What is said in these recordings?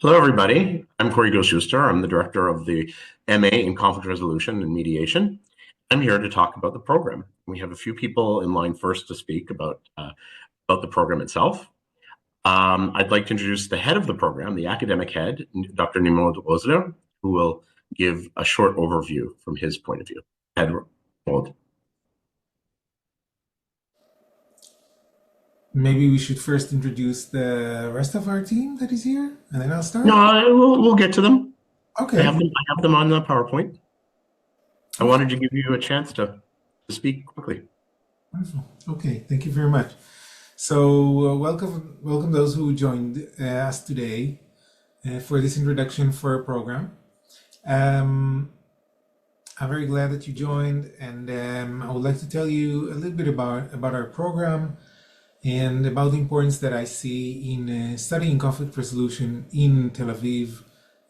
Hello, everybody. I'm Corey Schuster. I'm the director of the MA in Conflict Resolution and Mediation. I'm here to talk about the program. We have a few people in line first to speak about the program itself. I'd like to introduce the head of the program, the academic head, Dr. Nimrod Rosler, who will give a short overview from his point of view. Head Nimrod. Maybe we should first introduce the rest of our team that is here, and then I'll start. No, we'll get to them. Okay. I have them on the PowerPoint. I wanted to give you a chance to speak quickly. Wonderful. Okay, thank you very much. So welcome those who joined us today for this introduction for our program. I'm very glad that you joined, and I would like to tell you a little bit about our program and about the importance that I see in studying conflict resolution in Tel Aviv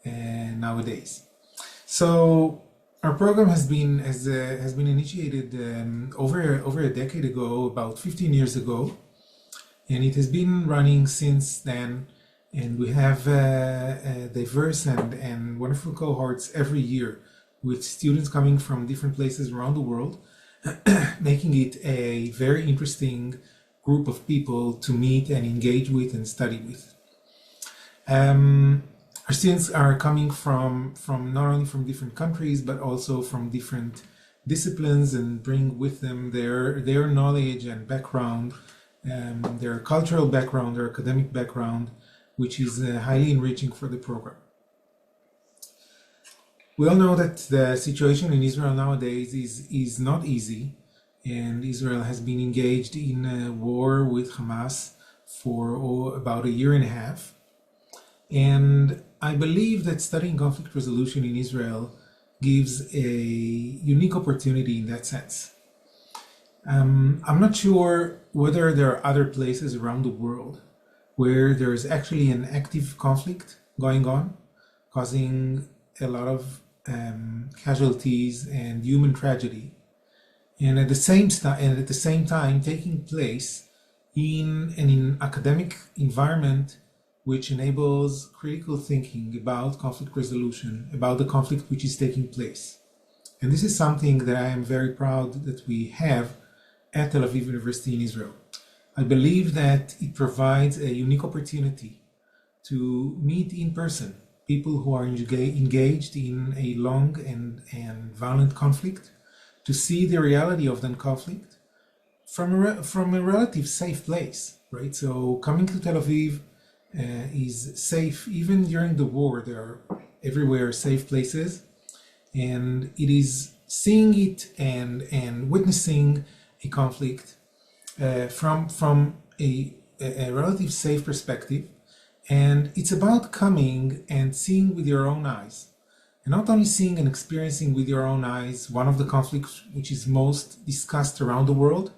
nowadays. So our program has been initiated over a decade ago, about 15 years ago, and it has been running since then. And we have diverse and wonderful cohorts every year with students coming from different places around the world, making it a very interesting group of people to meet and engage with and study with. Our students are coming from not only from different countries, but also from different disciplines, and bring with them their knowledge and background, their cultural background, their academic background, which is highly enriching for the program. We all know that the situation in Israel nowadays is not easy, and Israel has been engaged in a war with Hamas for about a year and a half. And I believe that studying conflict resolution in Israel gives a unique opportunity in that sense. I'm not sure whether there are other places around the world where there's actually an active conflict going on, causing a lot of casualties and human tragedy, and at the same time taking place in an academic environment which enables critical thinking about conflict resolution, about the conflict which is taking place. And this is something that I am very proud that we have at Tel Aviv University in Israel. I believe that it provides a unique opportunity to meet in person people who are engaged in a long and violent conflict, to see the reality of that conflict from a relative safe place, right? So coming to Tel Aviv is safe. Even during the war, there are everywhere safe places, and it is seeing it and witnessing a conflict from a relative safe perspective. And it's about coming and seeing with your own eyes. And not only seeing and experiencing with your own eyes one of the conflicts which is most discussed around the world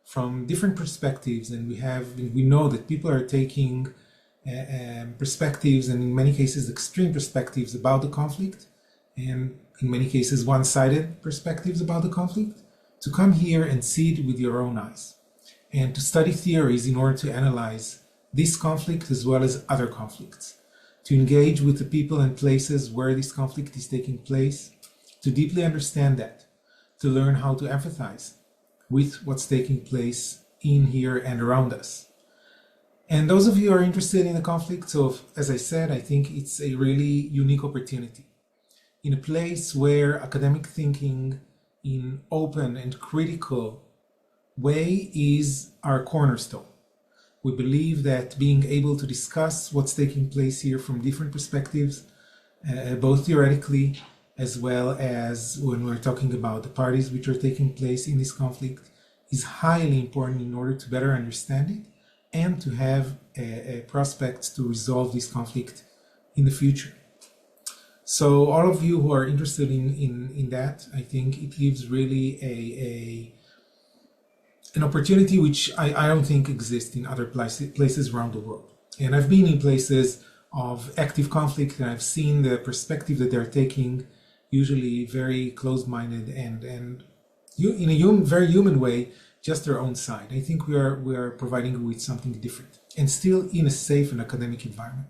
from different perspectives, and we know that people are taking perspectives, and in many cases extreme perspectives about the conflict, and in many cases one-sided perspectives about the conflict, to come here and see it with your own eyes, and to study theories in order to analyze this conflict as well as other conflicts, to engage with the people and places where this conflict is taking place, to deeply understand that, to learn how to empathize with what's taking place in here and around us. And those of you who are interested in the conflict, so as I said, I think it's a really unique opportunity in a place where academic thinking in open and critical way is our cornerstone. We believe that being able to discuss what's taking place here from different perspectives, both theoretically as well as when we're talking about the parties which are taking place in this conflict, is highly important in order to better understand it and to have prospects to resolve this conflict in the future. So all of you who are interested in that, I think it gives really an opportunity which I don't think exists in other places around the world. And I've been in places of active conflict, and I've seen the perspective that they're taking, usually very closed-minded and in a very human way, just their own side. I think we are providing with something different, and still in a safe and academic environment.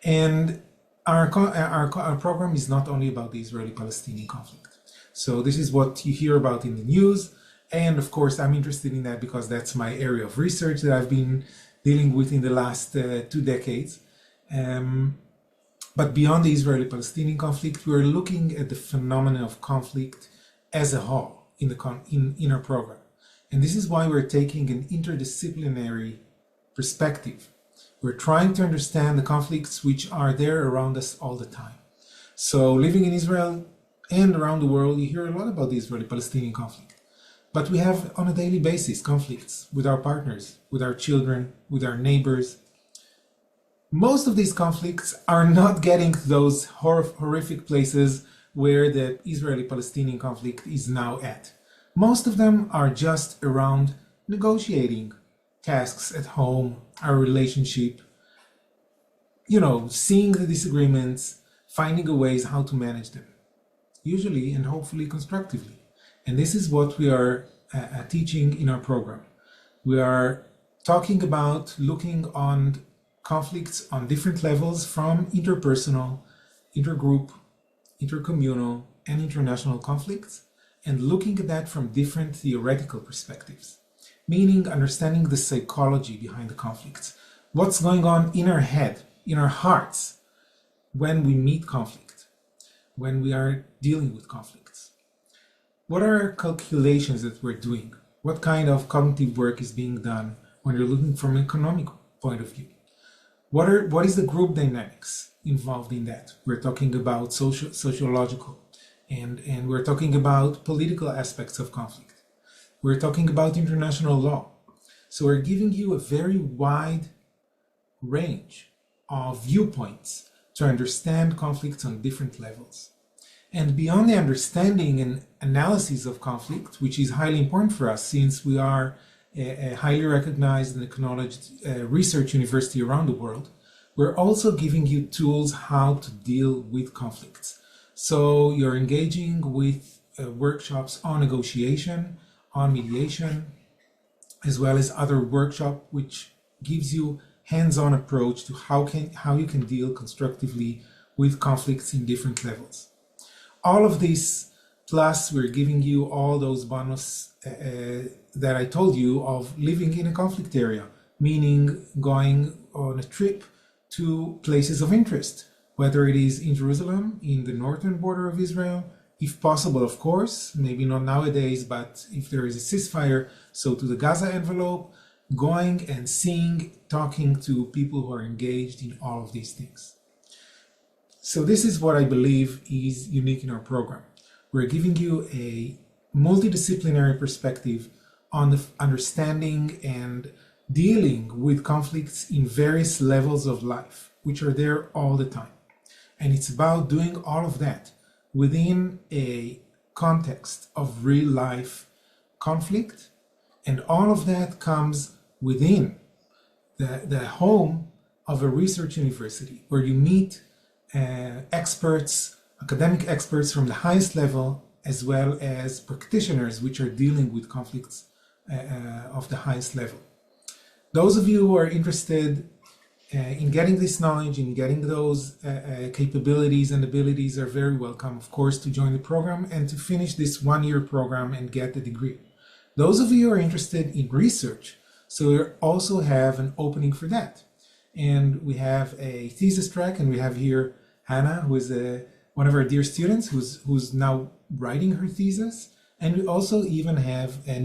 And our program is not only about the Israeli-Palestinian conflict. So this is what you hear about in the news. And of course, I'm interested in that because that's my area of research that I've been dealing with in the last 2 decades. But beyond the Israeli-Palestinian conflict, we're looking at the phenomenon of conflict as a whole in our program. And this is why we're taking an interdisciplinary perspective. We're trying to understand the conflicts which are there around us all the time. So living in Israel and around the world, you hear a lot about the Israeli-Palestinian conflict. But we have on a daily basis conflicts with our partners, with our children, with our neighbors. Most of these conflicts are not getting to those horrific places where the Israeli-Palestinian conflict is now at. Most of them are just around negotiating tasks at home, our relationship, seeing the disagreements, finding a ways how to manage them, usually and hopefully constructively. And this is what we are teaching in our program. We are talking about looking on conflicts on different levels, from interpersonal, intergroup, intercommunal, and international conflicts, and looking at that from different theoretical perspectives, meaning understanding the psychology behind the conflicts, what's going on in our head, in our hearts, when we meet conflict, when we are dealing with conflicts. What are our calculations that we're doing? What kind of cognitive work is being done when you're looking from an economic point of view? What is the group dynamics involved in that? We're talking about sociological, and we're talking about political aspects of conflict. We're talking about international law. So we're giving you a very wide range of viewpoints to understand conflicts on different levels. And beyond the understanding and analysis of conflict, which is highly important for us since we are a highly recognized and acknowledged research university around the world, we're also giving you tools how to deal with conflicts. So you're engaging with workshops on negotiation, on mediation, as well as other workshop which gives you hands-on approach to how you can deal constructively with conflicts in different levels. All of this, plus we're giving you all those bonus that I told you of living in a conflict area, meaning going on a trip to places of interest, whether it is in Jerusalem, in the northern border of Israel, if possible, of course, maybe not nowadays, but if there is a ceasefire, so to the Gaza envelope, going and seeing, talking to people who are engaged in all of these things. So this is what I believe is unique in our program. We're giving you a multidisciplinary perspective on the understanding and dealing with conflicts in various levels of life, which are there all the time. And it's about doing all of that within a context of real life conflict. And all of that comes within the home of a research university where you meet experts, academic experts from the highest level, as well as practitioners which are dealing with conflicts of the highest level. Those of you who are interested in getting this knowledge, in getting those capabilities and abilities are very welcome, of course, to join the program and to finish this one-year program and get the degree. Those of you who are interested in research, so we also have an opening for that. And we have a thesis track, and we have here Hannah, who is one of our dear students who's now writing her thesis. And we also even have a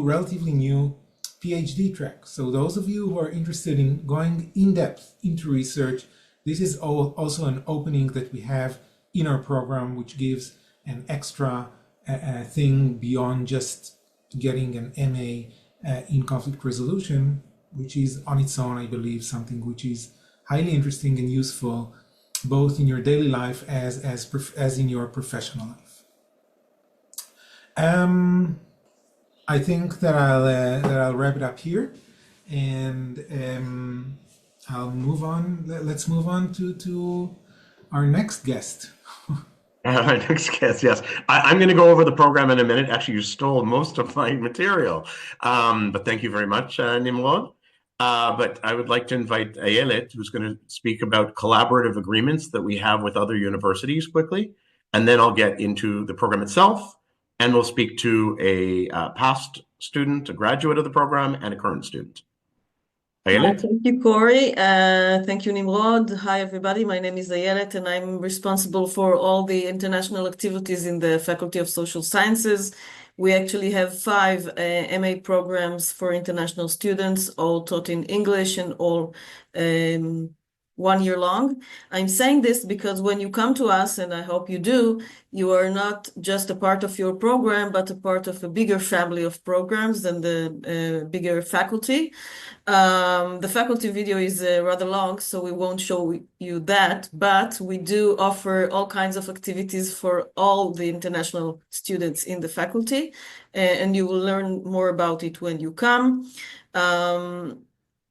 relatively new PhD track. So those of you who are interested in going in depth into research, this is also an opening that we have in our program, which gives an extra thing beyond just getting an MA in conflict resolution, which is on its own, I believe, something which is highly interesting and useful, both in your daily life as in your professional life. I think that I'll wrap it up here, and I'll move on. Let's move on to our next guest. Our next guest, yes. I'm going to go over the program in a minute. Actually, you stole most of my material, but thank you very much, Nimrod. But I would like to invite Ayelet, who's going to speak about collaborative agreements that we have with other universities quickly. And then I'll get into the program itself, and we'll speak to a past student, a graduate of the program, and a current student. Ayelet? Thank you, Corey. Thank you, Nimrod. Hi, everybody. My name is Ayelet, and I'm responsible for all the international activities in the Faculty of Social Sciences. We actually have 5 MA programs for international students, all taught in English and all 1 year long. I'm saying this because when you come to us, and I hope you do, you are not just a part of your program, but a part of a bigger family of programs and the bigger faculty. The faculty video is rather long, so we won't show you that, but we do offer all kinds of activities for all the international students in the faculty, and you will learn more about it when you come.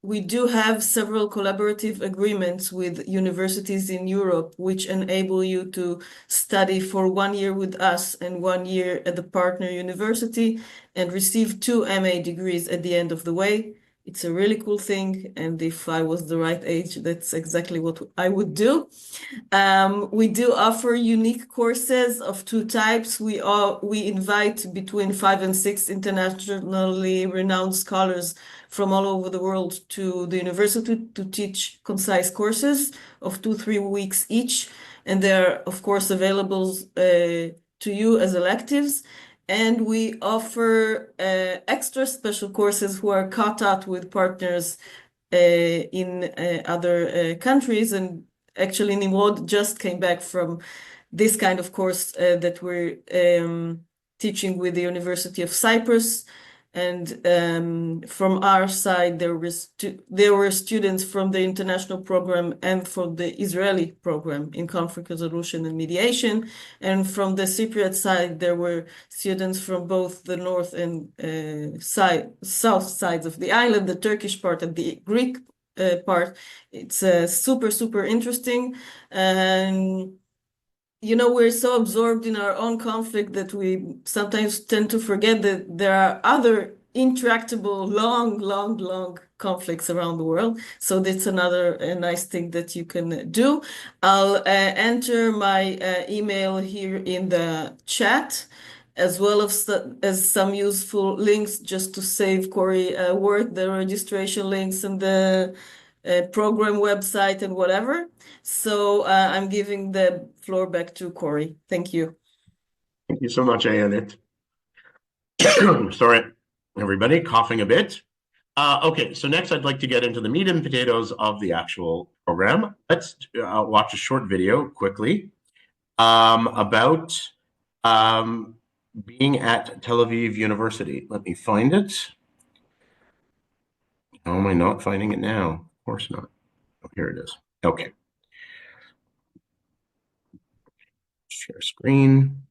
We do have several collaborative agreements with universities in Europe, which enable you to study for 1 year with us and 1 year at the partner university and receive 2 MA degrees at the end of the way. It's a really cool thing, and if I was the right age, that's exactly what I would do. We do offer unique courses of 2 types. We invite between 5 and 6 internationally renowned scholars from all over the world to the university to teach concise courses of 2-3 weeks each, and they're of course available to you as electives. And we offer extra special courses who are caught up with partners in other countries. And actually, Nimrod just came back from this kind of course that we're teaching with the University of Cyprus. And from our side, there were students from the international program and from the Israeli program in conflict resolution and mediation. And from the Cypriot side, there were students from both the north and south sides of the island, the Turkish part and the Greek part. It's super, super interesting. And you know, we're so absorbed in our own conflict that we sometimes tend to forget that there are other intractable, long conflicts around the world. So that's another nice thing that you can do. I'll enter my email here in the chat, as well as some useful links just to save Corey work, the registration links and the program website and whatever. So I'm giving the floor back to Corey. Thank you. Thank you so much, Ayelet. Sorry, everybody, coughing a bit. Okay, so next I'd like to get into the meat and potatoes of the actual program. Let's watch a short video quickly about being at Tel Aviv University. Let me find it. How am I not finding it now? Of course not. Oh, here it is. Okay. Share screen.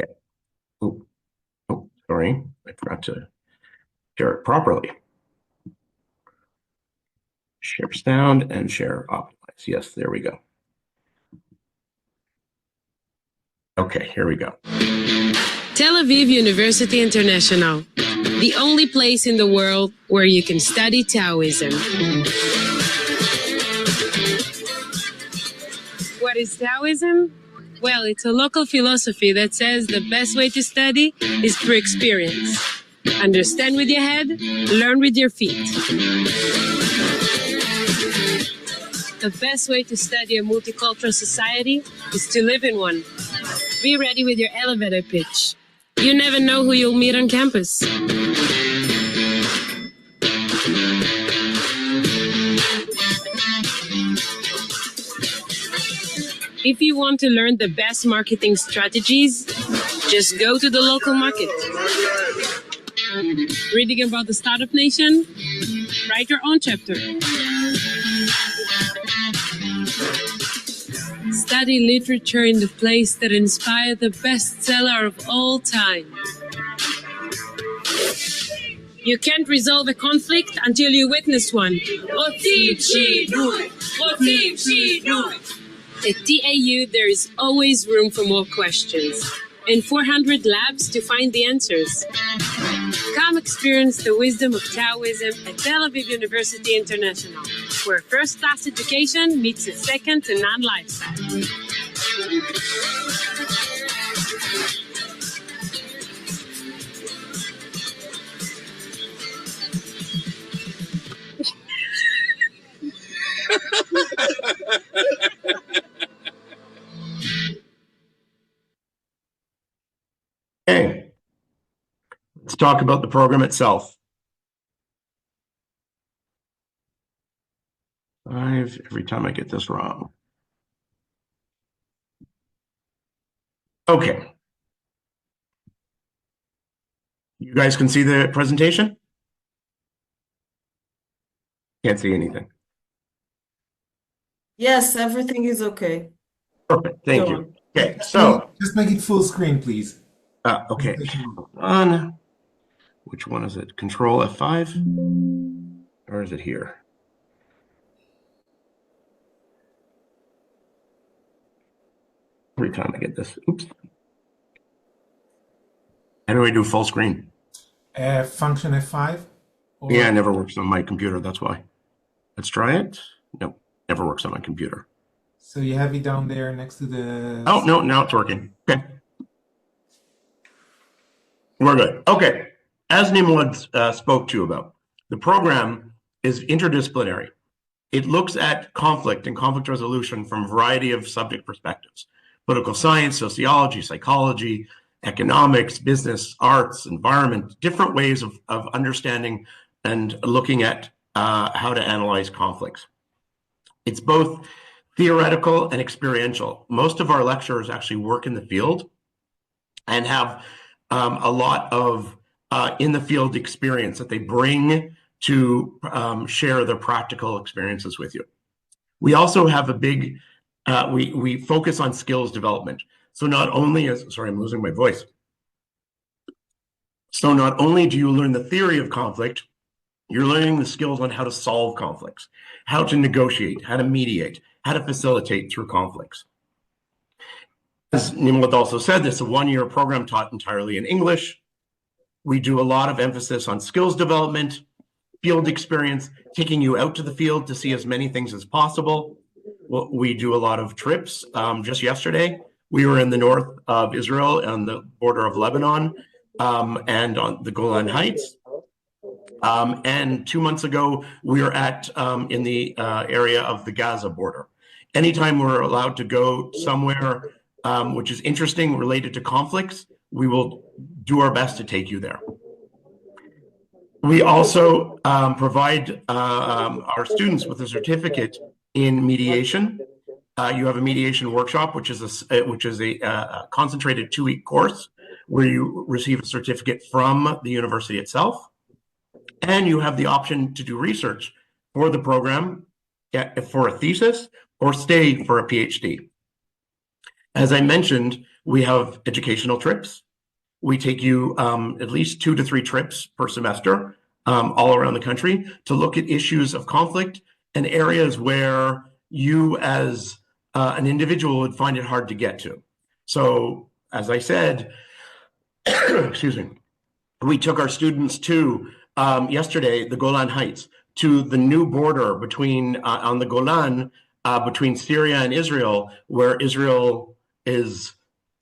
Okay. Oh, sorry. I forgot to share it properly. Share sound and share optimize. Yes, there we go. Okay, here we go. Tel Aviv University International, the only place in the world where you can study Taoism. What is Taoism? Well, it's a local philosophy that says the best way to study is through experience. Understand with your head, learn with your feet. The best way to study a multicultural society is to live in one. Be ready with your elevator pitch. You never know who you'll meet on campus. If you want to learn the best marketing strategies, just go to the local market. Reading about the Startup Nation? Write your own chapter. Study literature in the place that inspired the bestseller of all time. You can't resolve a conflict until you witness one. At TAU, there is always room for more questions and 400 labs to find the answers. Come experience the wisdom of Taoism at Tel Aviv University International, where first-class education meets a second-to-none lifestyle. Okay, let's talk about the program itself. Every time I get this wrong. Okay. You guys can see the presentation? Can't see anything. Yes, everything is okay. Perfect, thank Go you. on. Okay, so, Just make it full screen, please. okay, hold on. Which one is it? Control F5? Or is it here? Every time I get this, oops. How do I do full screen? Function F5? Or... Yeah, it never works on my computer, that's why. Let's try it. Nope, never works on my computer. So you have it down there next to the... Oh, no, now it's working. Okay. We're good. Okay. As Nimrod spoke to you about, the program is interdisciplinary. It looks at conflict and conflict resolution from a variety of subject perspectives: political science, sociology, psychology, economics, business, arts, environment, different ways of understanding and looking at how to analyze conflicts. It's both theoretical and experiential. Most of our lecturers actually work in the field and have a lot of in the field experience that they bring to share their practical experiences with you. We also have a big, we focus on skills development. So not only sorry, I'm losing my voice. So not only do you learn the theory of conflict, you're learning the skills on how to solve conflicts, how to negotiate, how to mediate, how to facilitate through conflicts. As Nimrod also said, this is a one-year program taught entirely in English. We do a lot of emphasis on skills development, field experience, taking you out to the field to see as many things as possible. We do a lot of trips. Just yesterday, we were in the north of Israel on the border of Lebanon and on the Golan Heights. And 2 months ago, we were in the area of the Gaza border. Anytime we're allowed to go somewhere which is interesting related to conflicts, we will do our best to take you there. We also provide our students with a certificate in mediation. You have a mediation workshop, which is a concentrated 2-week course where you receive a certificate from the university itself. And you have the option to do research for the program, for a thesis, or stay for a PhD. As I mentioned, we have educational trips. We take you at least 2 to 3 trips per semester all around the country to look at issues of conflict and areas where you as an individual would find it hard to get to. So, as I said, excuse me, we took our students to yesterday, the Golan Heights, to the new border between on the Golan between Syria and Israel, where Israel is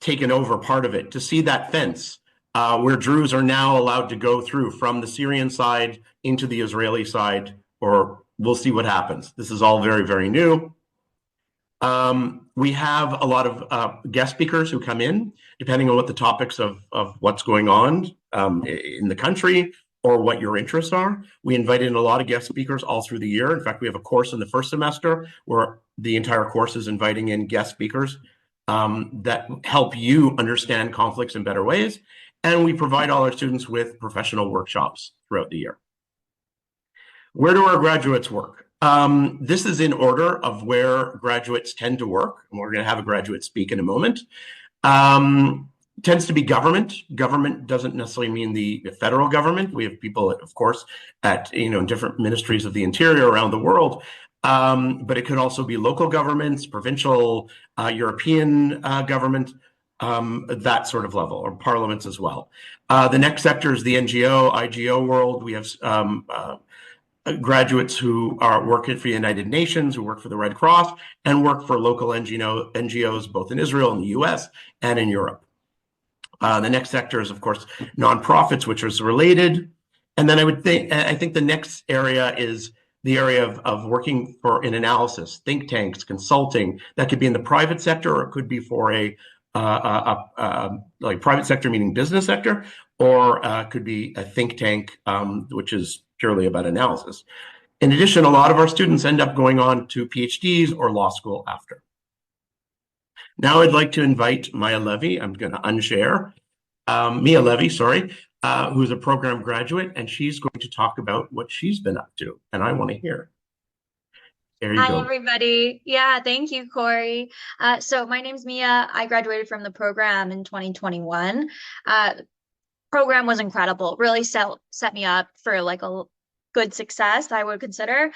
taken over part of it, to see that fence where Druze are now allowed to go through from the Syrian side into the Israeli side, or we'll see what happens. This is all very, very new. We have a lot of guest speakers who come in, depending on what the topics of what's going on in the country or what your interests are. We invite in a lot of guest speakers all through the year. In fact, we have a course in the first semester where the entire course is inviting in guest speakers that help you understand conflicts in better ways. And we provide all our students with professional workshops throughout the year. Where do our graduates work? This is in order of where graduates tend to work. And we're going to have a graduate speak in a moment. Tends to be government. Government doesn't necessarily mean the federal government. We have people, of course, at in different ministries of the interior around the world. But it could also be local governments, provincial, European government. that sort of level, or parliaments as well. The next sector is the NGO, IGO world. We have graduates who are working for the United Nations, who work for the Red Cross, and work for local NGOs both in Israel and the US and in Europe. The next sector is, of course, nonprofits, which is related. And then I think the next area is the area of working for an analysis, think tanks, consulting. That could be in the private sector, or it could be for like private sector, meaning business sector, or could be a think tank, which is purely about analysis. In addition, a lot of our students end up going on to PhDs or law school after. Now I'd like to invite Mia Levy. I'm going to unshare. Mia Levy, sorry, who's a program graduate, and she's going to talk about what she's been up to, and I want to hear. There you Hi, go. everybody. Yeah, thank you, Corey. So my name's Mia. I graduated from the program in 2021. Program was incredible. Really set me up for like a good success, I would consider.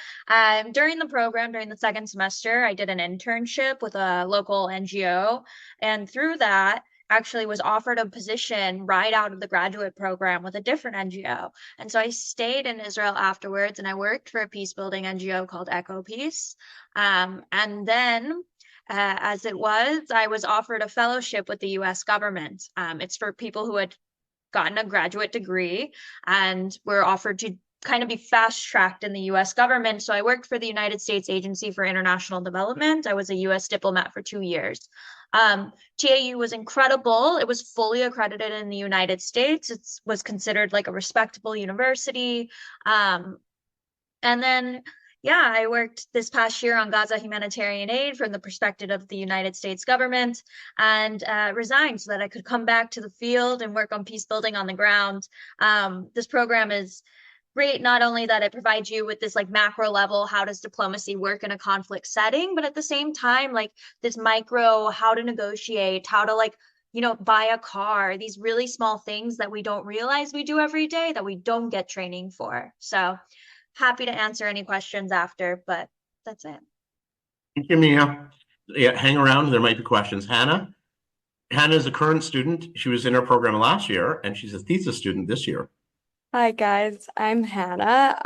During the program, during the second semester, I did an internship with a local NGO, and through that, actually was offered a position right out of the graduate program with a different NGO. And so I stayed in Israel afterwards, and I worked for a peace building NGO called Echo Peace. And then as I was offered a fellowship with the US government. It's for people who had gotten a graduate degree and were offered to kind of be fast-tracked in the US government. So I worked for the United States Agency for International Development. I was a US diplomat for 2 years. TAU was incredible. It was fully accredited in the United States. It was considered like a respectable university. And then, yeah, I worked this past year on Gaza humanitarian aid from the perspective of the United States government, and resigned so that I could come back to the field and work on peace building on the ground. This program is great, not only that it provides you with this like macro level, how does diplomacy work in a conflict setting, but at the same time, like this micro, how to negotiate, how to like, buy a car, these really small things that we don't realize we do every day that we don't get training for. So happy to answer any questions after, but that's it. Thank you, Mia. Yeah, hang around. There might be questions. Hannah is a current student. She was in our program last year, and she's a thesis student this year. Hi guys, I'm Hannah.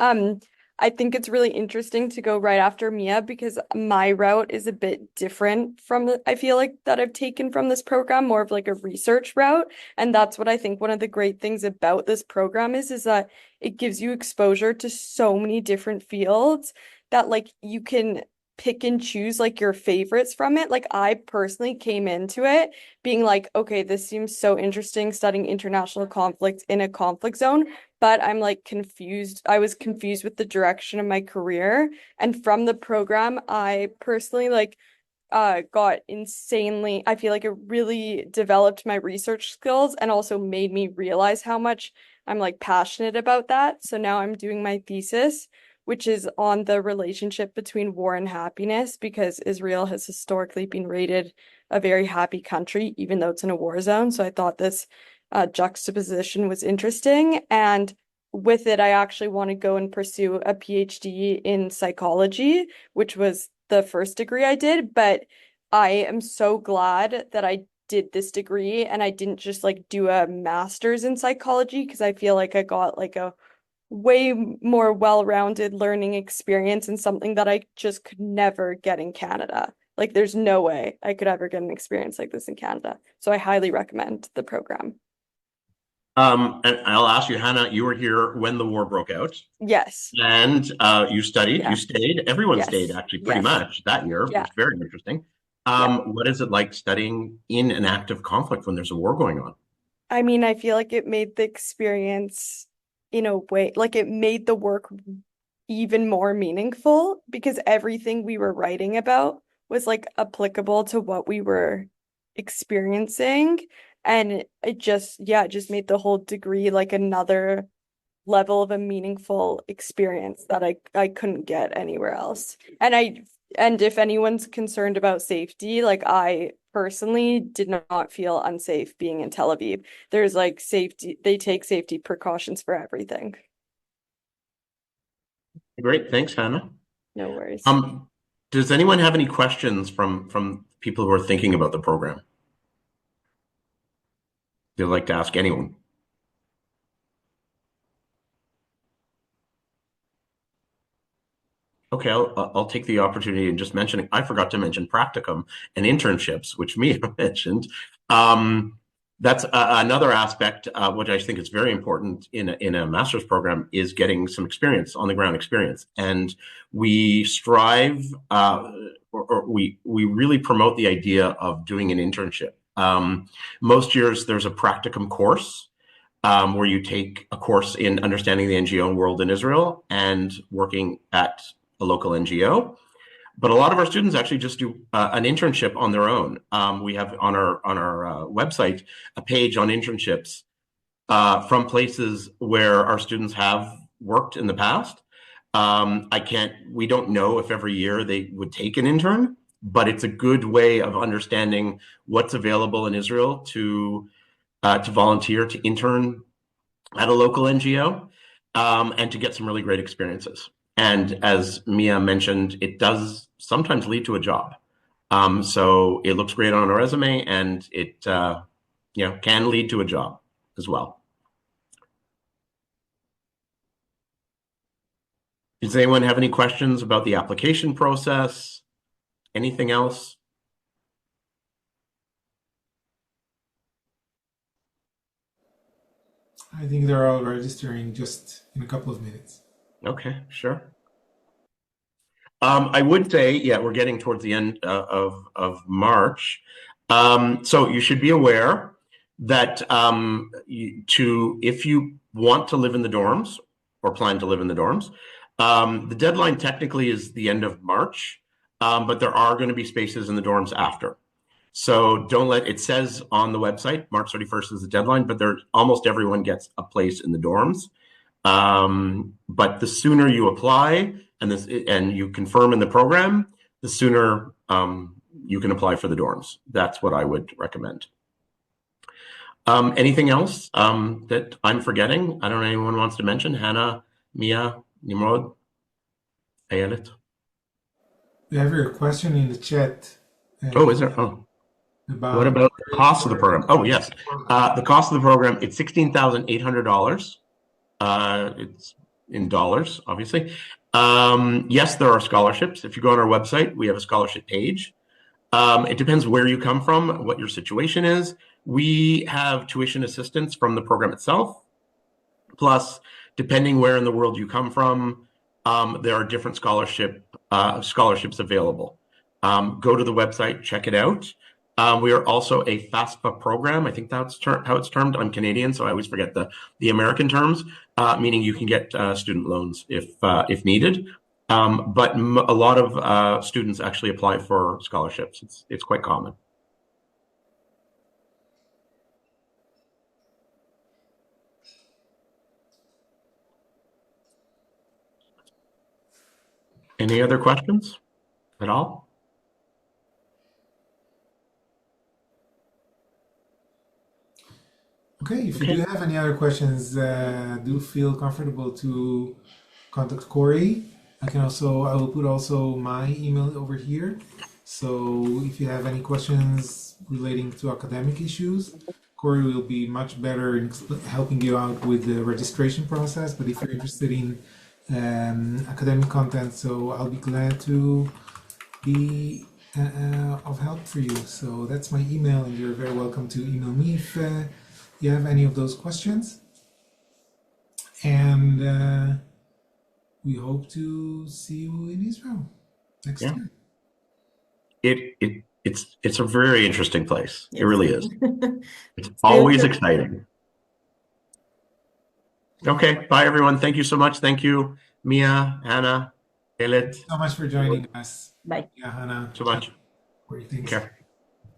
I think it's really interesting to go right after Mia because my route is a bit different I feel like that I've taken from this program, more of like a research route. And that's what I think one of the great things about this program is that it gives you exposure to so many different fields that like you can pick and choose like your favorites from it. Like I personally came into it being like, okay, this seems so interesting studying international conflict in a conflict zone, but I'm like confused. I was confused with the direction of my career. And from the program, I personally like got insanely, I feel like it really developed my research skills and also made me realize how much I'm like passionate about that. So now I'm doing my thesis, which is on the relationship between war and happiness, because Israel has historically been rated a very happy country, even though it's in a war zone. So I thought this juxtaposition was interesting. And with it, I actually want to go and pursue a PhD in psychology, which was the first degree I did. But I am so glad that I did this degree and I didn't just like do a master's in psychology, because I feel like I got like a way more well-rounded learning experience and something that I just could never get in Canada. Like there's no way I could ever get an experience like this in Canada. So I highly recommend the program. And I'll ask you, Hannah, you were here when the war broke out. Yes. And you studied, you stayed, everyone stayed actually pretty much that year, which was very interesting. What is it like studying in an active conflict when there's a war going on? I mean, I feel like it made the experience in a way, like it made the work even more meaningful because everything we were writing about was like applicable to what we were experiencing. And it just made the whole degree like another level of a meaningful experience that I couldn't get anywhere else. And if anyone's concerned about safety, like I personally did not feel unsafe being in Tel Aviv. There's like they take safety precautions for everything. Great, thanks, Hannah. No worries. Does anyone have any questions from people who are thinking about the program? you'd like to ask anyone. Okay, I'll take the opportunity and just mention, I forgot to mention practicum and internships, which Mia mentioned. That's another aspect, which I think is very important in a master's program, is getting some experience, on the ground experience. And we strive, or we really promote the idea of doing an internship. Most years there's a practicum course where you take a course in understanding the NGO world in Israel and working at a local NGO. But a lot of our students actually just do an internship on their own. We have on our website a page on internships from places where our students have worked in the past. We don't know if every year they would take an intern, but it's a good way of understanding what's available in Israel to volunteer, to intern at a local NGO, and to get some really great experiences. And as Mia mentioned, it does sometimes lead to a job. So it looks great on a resume, and it can lead to a job as well. Does anyone have any questions about the application process? Anything else? I think they're all registering just in a couple of minutes. Okay, sure. I would say, yeah, we're getting towards the end of March. So you should be aware that if you want to live in the dorms or plan to live in the dorms, the deadline technically is the end of March, but there are going to be spaces in the dorms after. So it says on the website, March 31st is the deadline, but almost everyone gets a place in the dorms. But the sooner you apply and you confirm in the program, the sooner you can apply for the dorms. That's what I would recommend. Anything else that I'm forgetting? I don't know, anyone wants to mention? Hannah, Mia, Nimrod, Ayelet? We have your question in the chat. Oh, is there? Oh. What about the cost of the program? Oh, yes. The cost of the program, it's $16,800. It's in dollars, obviously. Yes, there are scholarships. If you go on our website, we have a scholarship page. It depends where you come from, what your situation is. We have tuition assistance from the program itself. Plus, depending where in the world you come from, there are different scholarships available. Go to the website, check it out. We are also a FAFSA program. I think that's how it's termed. I'm Canadian, so I always forget the American terms, meaning you can get student loans if needed. But a lot of students actually apply for scholarships. It's quite common. Any other questions at all? Okay, if you do have any other questions, do feel comfortable to contact Corey. I will put also my email over here. So if you have any questions relating to academic issues, Corey will be much better in helping you out with the registration process. But if you're interested in academic content, so I'll be glad to be of help for you. So that's my email, and you're very welcome to email me if you have any of those questions. And we hope to see you in Israel next year. It's a very interesting place. Yes. It really is. It's always exciting. Okay, bye everyone. Thank you so much. Thank you, Mia, Hannah, Ayelet. Thank you so much for joining us. Bye. Yeah, Hannah. So much. Take care.